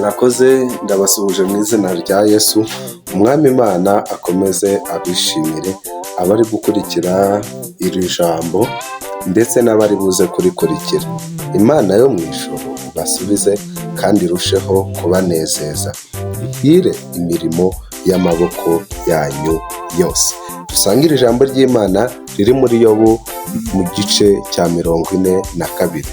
Murakoze, ndabasuhuje mu izina rya Yesu. Umwami Imana akomeze abishimire abari gukurikira iri jambo ndetse n'abari buze kurikurikira. Imana yo mu ijuru ibasubize kandi irusheho kubanezeza, ihire imirimo y'amaboko yanyu yose. Dusangire ijambo ry'Imana riri muri Yobu mu gice cya 42,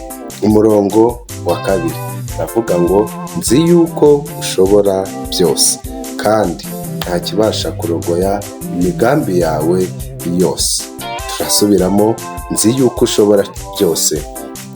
umurongo wa 2. Ndavuga ngo nzi yuko ushobora byose kandi nta kibasha kurogoya imigambi yawe yose. Turasubiramo, nzi yuko ushobora byose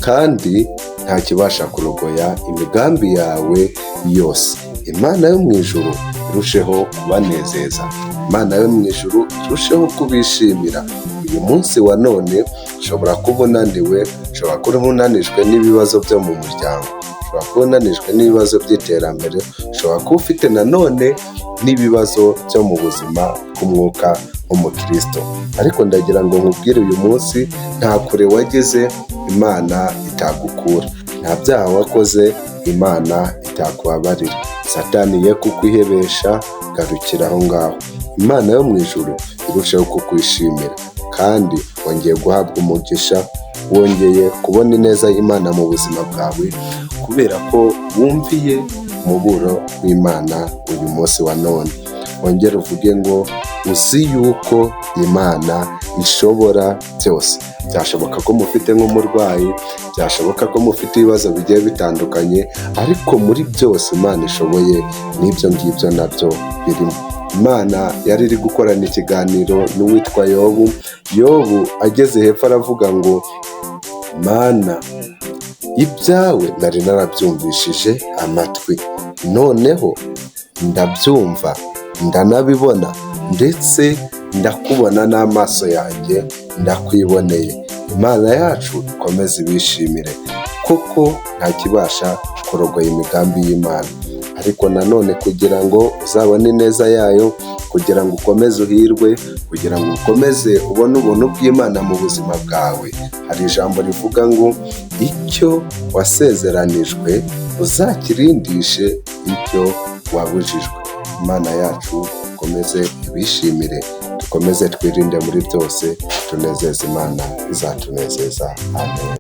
kandi nta kibasha kurogoya imigambi yawe yose. Imana yo mu ijuru irusheho kubanezeza, Imana yo mu ijuru irusheho kubishimira. Uyu munsi wa none ushobora kuba unaniwe, ushobora kuba unanijwe n'ibibazo byo mu muryango, ushobora kuba unanijwe n'ibibazo by'iterambere, ushobora kuba ufite nanone n'ibibazo byo mu buzima bw'umwuka w'umukristo. Ariko ndagira ngo nkubwire uyu munsi, nta kure wageze Imana itagukura, nta byaha wakoze Imana itakubabarira. Satani ye kukwihebesha, garukira aho ngaho. Imana yo mu ijuru irushaho kukwishimira kandi wongeye guhabwa umugisha, wongeye kubona ineza y'Imana mu buzima bwawe kubera ko wumviye umuburo w'Imana uyu munsi wa none. Wongere uvuge ngo uzi yuko Imana ishobora byose. Byashoboka ko mufite nk'umurwayi, byashoboka ko mufite ibibazo bigiye bitandukanye, ariko muri byose Imana ishoboye, n'ibyo ngibyo nabyo birimo. Imana yari iri gukorana ikiganiro n'uwitwa Yobu. Yobu ageze hepfo aravuga ngo Mana, ibyawe nari narabyumvishije amatwi, noneho ndabyumva ndanabibona ndetse ndakubona n'amaso yanjye ndakwiboneye. Imana yacu ikomeze ibishimire, kuko nta kibasha kurogoya imigambi y'Imana. Ariko nanone kugira ngo uzabone ineza yayo, kugira ngo ukomeze uhirwe, kugira ngo ukomeze ubone ubuntu bw'Imana mu buzima bwawe, hari ijambo rivuga ngo icyo wasezeranijwe uzakirindishe icyo wabujijwe. Imana yacu ikomeze ibishimire, dukomeze twirinde muri byose, tunezeze Imana izatunezeza. Amen.